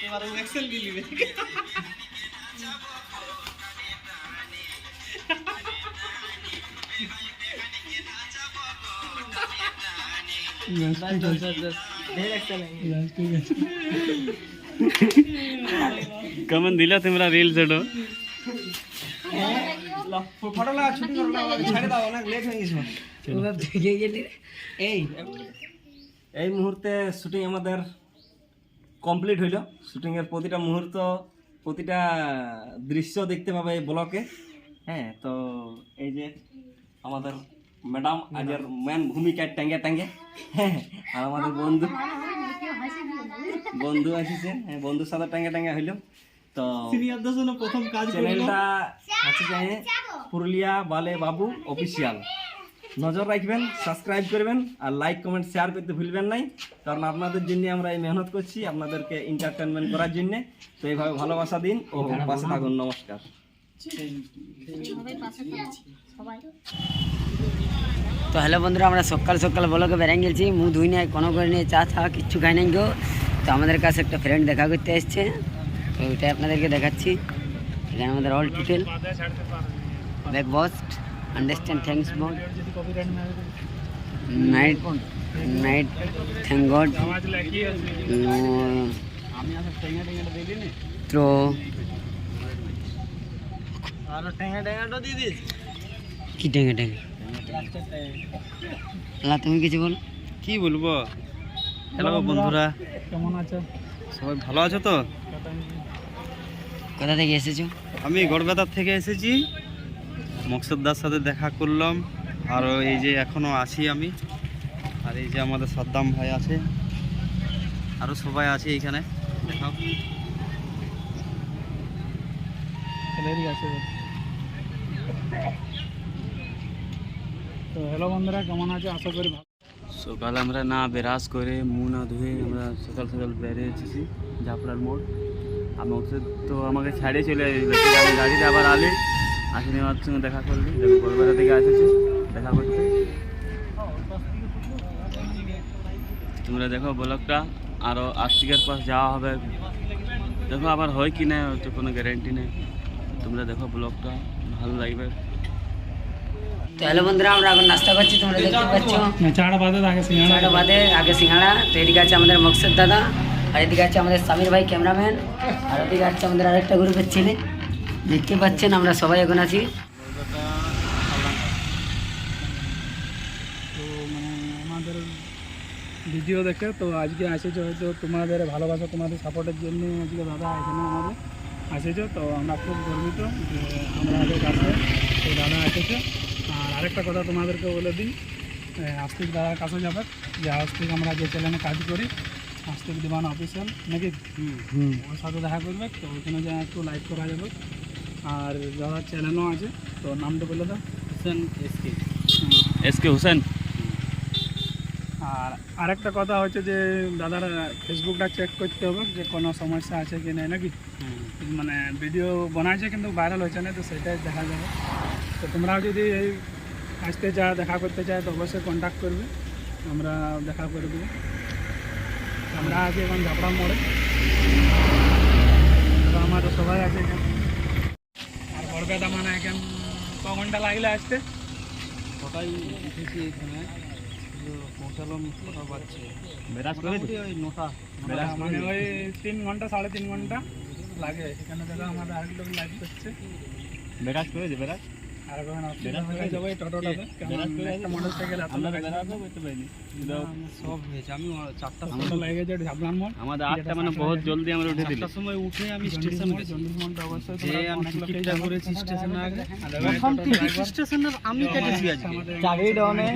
এবার ও এক্সেল দিয়ে নিবে। कमन दिला तुम्हारा रील सेटो ফটো লাগা শুটিং করো না ছেড়ে দাও অনেক লেট হয়ে গেছে এই মুহূর্তে শুটিং আমাদের কমপ্লিট হইল শুটিং এর প্রতিটা মুহূর্ত প্রতিটা দৃশ্য দেখতে পাবে এই ব্লকে হ্যাঁ তো এই যে আমাদের ম্যাডাম আজের মেন ভূমিকা টাঙ্গে টাঙ্গে হ্যাঁ আর আমাদের বন্ধু আসছে হ্যাঁ বন্ধুর সাথে টাঙ্গে টাঙ্গে হইল তো সিনিয়রদের জন্য প্রথম কাজ চ্যানেলটা আছে যে পুরুলিয়া বালে বাবু অফিসিয়াল নজর রাখবেন সাবস্ক্রাইব করবেন আর লাইক কমেন্ট শেয়ার করতে ভুলবেন নাই কারণ আপনাদের জন্য আমরা এই মেহনত করছি আপনাদেরকে এন্টারটেইনমেন্ট করার জন্য তো এইভাবে ভালোবাসা দিন ও পাশে থাকুন নমস্কার তো হ্যালো বন্ধুরা আমরা সকাল সকাল ব্লগে বেরিয়ে গেছি মুখ ধুই নাই কোনো করে নিয়ে চা ছা কিচ্ছু খাই নাই গো তো আমাদের কাছে একটা ফ্রেন্ড দেখা করতে এসছে তো ওইটাই আপনাদেরকে দেখাচ্ছি এখানে আমাদের all detail back Boost understand thanks board night night thank god তো আর টেঙ্গা টেঙ্গাটা দিয়ে দিস কি টেঙ্গে টেঙ্গে না তুমি কিছু বলো কি বলবো হ্যালো বন্ধুরা কেমন আছো সবাই ভালো আছো তো কোথা থেকে এসেছো আমি গড়বেতার থেকে এসেছি মকসুদদার সাথে দেখা করলাম আর এই যে এখনো আছি আমি আর এই যে আমাদের সাদ্দাম ভাই আছে আরো সবাই আছে এখানে দেখাও ছেলেরই আছে তো হ্যালো বন্ধুরা কেমন আছে আশা করি ভালো সকালে আমরা না বেরাস করে মুখ না ধুয়ে আমরা সকাল সকাল বেরিয়ে এসেছি জাফরার মোড় আর মকসুদ তো আমাকে ছাড়ে চলে গেছে আমি গাড়িতে আবার আলে আসেনি আমার সঙ্গে দেখা করলি দেখো কলকাতা থেকে এসেছি দেখা করতে তোমরা দেখো ব্লগটা আরও আস্তিকের পাশ যাওয়া হবে দেখো আবার হয় কি না তো কোনো গ্যারেন্টি নেই তোমরা দেখো ব্লগটা ভালো লাগবে তো হ্যালো বন্ধুরা আমরা এখন নাস্তা করছি তোমরা দেখতে পাচ্ছ চাটা বাদে আগে চাটা বাদে আগে সিঙ্গাড়া তো এদিকে আছে আমাদের মকসুদ দাদা আর এদিকে আছে আমাদের সামির ভাই ক্যামেরাম্যান আর এদিকে আছে আমাদের আরেকটা গ্রুপের ছেলে দেখতে পাচ্ছেন আমরা সবাই এখন আছি তো মানে আমাদের ভিডিও দেখে তো আজকে এসেছো হয়তো তোমাদের ভালোবাসা তোমাদের সাপোর্টের জন্য আজকে দাদা এখানে আমাদের এসেছো তো আমরা খুব গর্বিত যে আমাদের কাছে তো দাদা এসেছে আর আরেকটা কথা তোমাদেরকে বলে দিই আস্তিক দাদার কাছে যাবে যে আস্তিক আমরা যে চ্যানেলে কাজ করি আস্তিক দিবান অফিসিয়াল নাকি ওর সাথে দেখা করবে তো ওইখানে যা একটু লাইক করা যাবে আর দাদার চ্যানেলও আছে তো নামটা বলে দাও হুসেন এসকে হুসেন আর আরেকটা কথা হচ্ছে যে দাদার ফেসবুকটা চেক করতে হবে যে কোনো সমস্যা আছে কি নেই নাকি মানে ভিডিও বানাইছে কিন্তু ভাইরাল হয়েছে না তো সেটাই দেখা যাবে তো তোমরাও যদি এই আসতে চাও দেখা করতে চাও তো অবশ্যই কন্ট্যাক্ট করবে আমরা দেখা করে দেবো আমরা আছি এখন ঝাপড়া মোড়ে তো আমার সবাই আছে এখানে আর বরপেটা মানে এখন ক ঘন্টা লাগলে আসতে কোথায় এসেছি এখানে পৌঁছালাম কোথাও পাচ্ছে বেরাস করে ওই নটা মানে ওই 3 ঘন্টা 3.5 ঘন্টা লাগে এখানে দেখো আমাদের আরেক লোক লাইভ করছে বেরাস করেছে বেরাস আর এখন হয়ে যাবে টোটোটাতে একটা মোটরসাইকেল সব হয়েছে আমি 4টা সময় লাগে যে ঝাপলান মোড় আমাদের 8টা মানে বহুত জলদি আমরা উঠে দিলাম সময় উঠে আমি স্টেশন গেছি জন্ডিস মোড়টা অবশ্যই যে আমি টিকিটটা করেছি স্টেশনে আগে স্টেশনের আমি কেটেছি আজকে চাকরি ডাউনে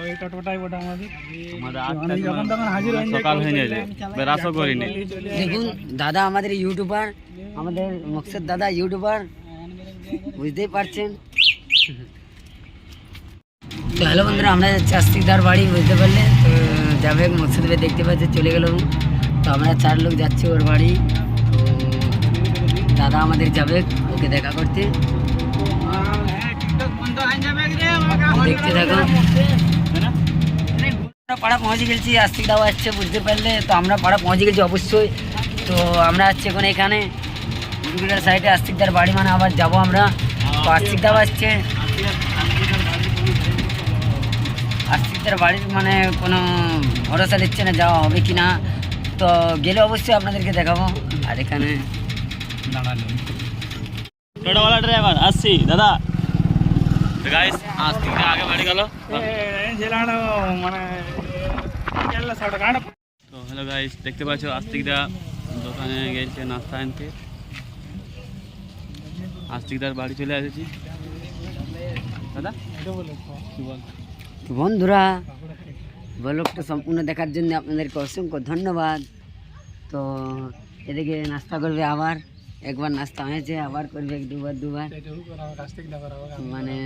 ওই টোটোটাই ওটা আমাদের 8টা যখন তখন হাজির হয়ে সকাল হয়ে যায় বেরাসও করিনি দেখুন দাদা আমাদের ইউটিউবার আমাদের মকসুদ দাদা ইউটিউবার বুঝতেই পারছেন তো হ্যালো বন্ধুরা আমরা যাচ্ছি আস্তিকদার বাড়ি বুঝতে পারলে তো যাবে মকসুদ ভাই দেখতে পাচ্ছে চলে গেল তো আমরা 4 লোক যাচ্ছি ওর বাড়ি তো দাদা আমাদের যাবে ওকে দেখা করতে দেখতে থাকো পাড়া পৌঁছে গেছি আস্তিক দাও আসছে বুঝতে পারলে তো আমরা পাড়া পৌঁছে গেছি অবশ্যই তো আমরা আছি এখন এখানে দুর্গার সাইডে আস্তিকদার বাড়ি, মানে আবার যাব আমরা। তো আস্তিকদা আসছে, আস্তিকদার বাড়ির মানে কোনো ভরসা দিচ্ছে না যাওয়া হবে কি না, তো গেলে অবশ্যই আপনাদেরকে দেখাবো। আর এখানে টোটোওয়ালা ড্রাইভার আসছি দাদা। তো গাইস আস্তিকদা আগে বাড়ি গেল। মানে তো হ্যালো গাইস, দেখতে পাচ্ছ আস্তিকদা দোকানে গেছে নাস্তা আনতে। আস্তিকদার বাড়ি চলে এসেছি দাদা। কি বল? তো বন্ধুরা, ব্লগটা সম্পূর্ণ দেখার জন্য আপনাদেরকে অসংখ্য ধন্যবাদ। তো এদিকে নাস্তা করবে, আবার একবার নাস্তা হয়েছে, আবার করবে এক দুবার মানে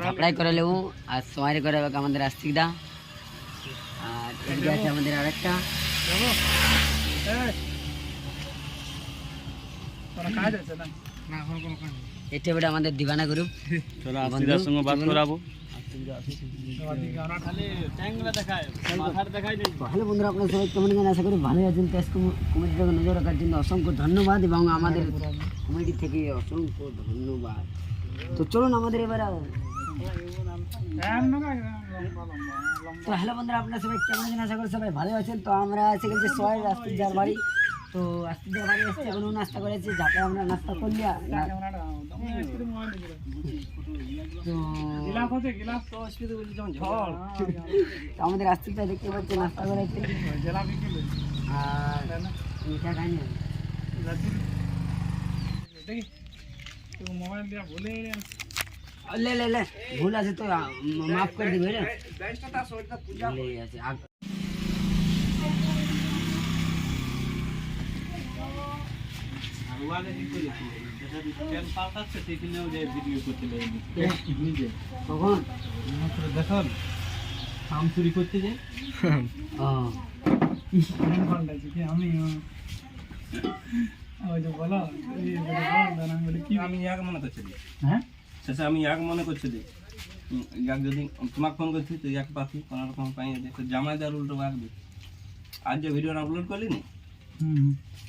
ঝাপড়াই করে নেবো। আর সময় করে আমাদের আস্তিকদা। আর এদিকে আছে আমাদের আরেকটা, কাজ আছে না? এটা বেটা আমাদের দিবানা গ্রুপ। চলো আস্তিকদার সঙ্গে বাত করাবো। ভালো বন্ধুরা, আপনার সবাই কেমন কেন আশা করি ভালোই আছেন। তো কমিটিটাকে নজর রাখার জন্য অসংখ্য ধন্যবাদ এবং আমাদের কমিটি থেকে অসংখ্য ধন্যবাদ। তো চলুন আমাদের এবার তো হ্যালো বন্ধুরা, আপনার সবাই কেমন আছেন আশা করি সবাই ভালো আছেন। তো আমরা এসে গেছি সোয়াই আস্তিকদার বাড়ি। তো আস্তিকদার বাড়ি এসছে, এখন নাস্তা করেছি, যাতে আমরা নাস্তা করলি। তো আমাদের আস্তিকদা দেখতে পাচ্ছি নাস্তা করেছে, আর মিঠা খাইনি। মোবাইল দিয়া ভুলে লে লে লে ভুল আছে তো মাফ করে দিবে রে। দেখুন কাম চুরি করতে যে আমি ওই যে বলো কি আমি ইয়াক মনে করছি হ্যাঁ শেষে আমি ইয়াক মনে করছি যে ইয়াক যদি তোমাকে ফোন করছি তো ইয়াক পাচ্ছি কোনো রকম পাই যে তো জামাইদার উল্টো রাখবি। আজ যে ভিডিওটা আপলোড করলি না,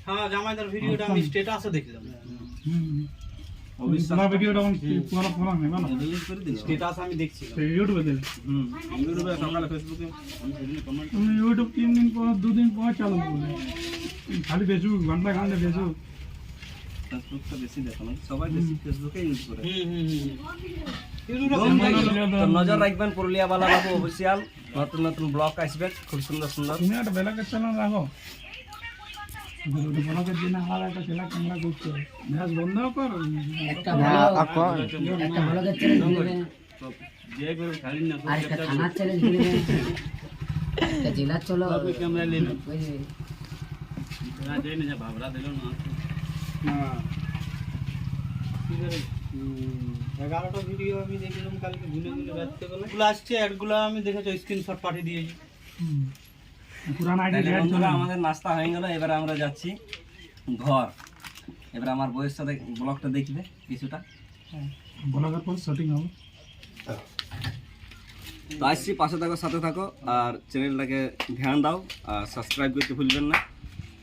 হ্যাঁ জামাইদার ভিডিওটা আমি স্ট্যাটাসে দেখলাম। তোমার ভিডিওটা পুরো পুরো নেই না রিলিজ করে দিল স্ট্যাটাস আমি দেখছি ইউটিউবে দিলে ইউটিউবে সকালে ফেসবুকে তুমি ইউটিউব 3 দিন পর 2 দিন পর চালু করলে খালি ফেসবুক ঘন্টা ঘন্টা ফেসবুক ফেসবুকটা বেশি দেখো না, সবাই বেশি ফেসবুকে ইউজ করে। তো নজর রাখবেন পুরুলিয়া বালা বাবু অফিসিয়াল নতুন নতুন ব্লগ আসবে খুব সুন্দর সুন্দর। তুমি একটা বেলাকের চ্যানেল রাখো, ব্লগের জন্য আলাদা একটা চ্যানেল তোমরা করছো, ম্যাচ বন্ধ কর একটা ভালো একটা ভালো চ্যানেল খুলবে, যে করে খালি না আর একটা থানার চ্যানেল খুলবে, একটা জেলা চলো ক্যামেরা নিয়ে নাও। ওই যে না যাই না, যা ভাবরা দিল না। হ্যাঁ 11টা ভিডিও আমি দেখলাম কালকে ভুলে রাত্রেবেলা। এগুলো আসছে অ্যাডগুলো আমি দেখেছি, স্ক্রিনশট পাঠিয়ে দিয়েছি। পুরান আইডি তাহলে অ্যাড বন্ধুরা, চলে আমাদের নাস্তা হয়ে গেল, এবার আমরা যাচ্ছি ঘর। এবার আমার বউয়ের সাথে ব্লগটা দেখবে কিছুটা, ব্লগের পর শুটিং হবে। তো আসছি, পাশে থাকো, সাথে থাকো, আর চ্যানেলটাকে ধ্যান দাও আর সাবস্ক্রাইব করতে ভুলবেন না।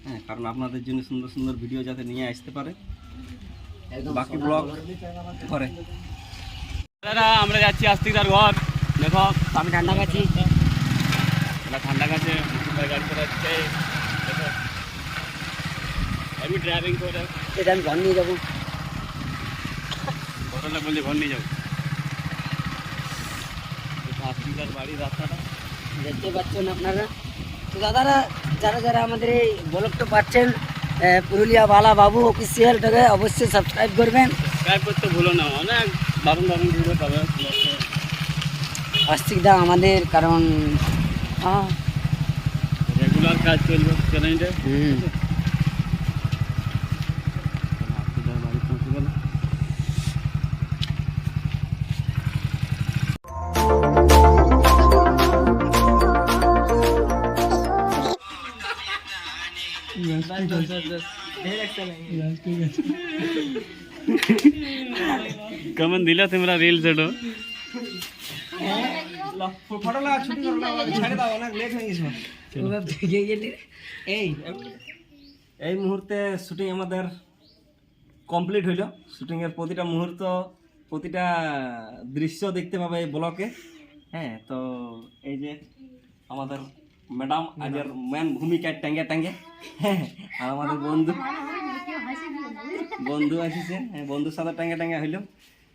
হ্যাঁ, কারণ আপনাদের জন্য সুন্দর সুন্দর ভিডিও যাতে নিয়ে আসতে পারে, বাকি ব্লগ করে। দাদা আমরা যাচ্ছি আস্তিকদার ঘর। দেখো আমি ঠান্ডা খাচ্ছি, এটা ঠান্ডা কাছে গাড়ি চালাচ্ছে। দেখো আমি ড্রাইভিং করে এটা আমি ঘর নিয়ে যাবো। ঘটনা বললে ঘর নিয়ে যাবো। আস্তিকদার বাড়ির রাস্তাটা দেখতে পাচ্ছেন আপনারা। তো দাদারা, যারা যারা আমাদের এই ব্লগটা পাচ্ছেন, পুরুলিয়া বালা বাবু অফিসিয়ালটাকে অবশ্যই সাবস্ক্রাইব করবেন। সাবস্ক্রাইব করতে ভুলো না, অনেক দারুণ দারুণ ভিডিও পাবে। আস্তিকদা আমাদের, কারণ রেগুলার কাজ চলবে চ্যানেলটা। আস্তিকদার বাড়ি পৌঁছে গেল। কেমন দিলা তোমরা রিল সেটো? ফটো লাগা ছুটি করো না, ছেড়ে দাও, অনেক লেট হয়ে গেছে। এই এই মুহূর্তে শুটিং আমাদের কমপ্লিট হইল। শুটিংয়ের প্রতিটা মুহূর্ত, প্রতিটা দৃশ্য দেখতে পাবে এই ব্লকে। হ্যাঁ, তো এই যে আমাদের ম্যাডাম আজের মেন ভূমিকা টাঙ্গে টাঙ্গে, হ্যাঁ, আর আমাদের বন্ধু আসিছে, হ্যাঁ, বন্ধুর সাথে টাঙ্গে টাঙ্গে হইল।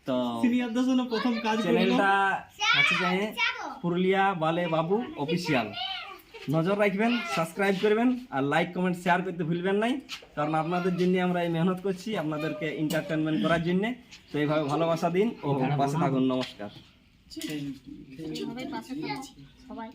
তো প্রথম কাজ চ্যানেলটা আছে যে পুরুলিয়া বালে বাবু অফিসিয়াল, নজর রাখবেন, সাবস্ক্রাইব করবেন আর লাইক কমেন্ট শেয়ার করতে ভুলবেন নাই, কারণ আপনাদের জন্য আমরা এই মেহনত করছি, আপনাদেরকে এন্টারটেনমেন্ট করার জন্য। তো এইভাবে ভালোবাসা দিন ও পাশে থাকুন। নমস্কার। সবাই পাশে থাকো, সবাই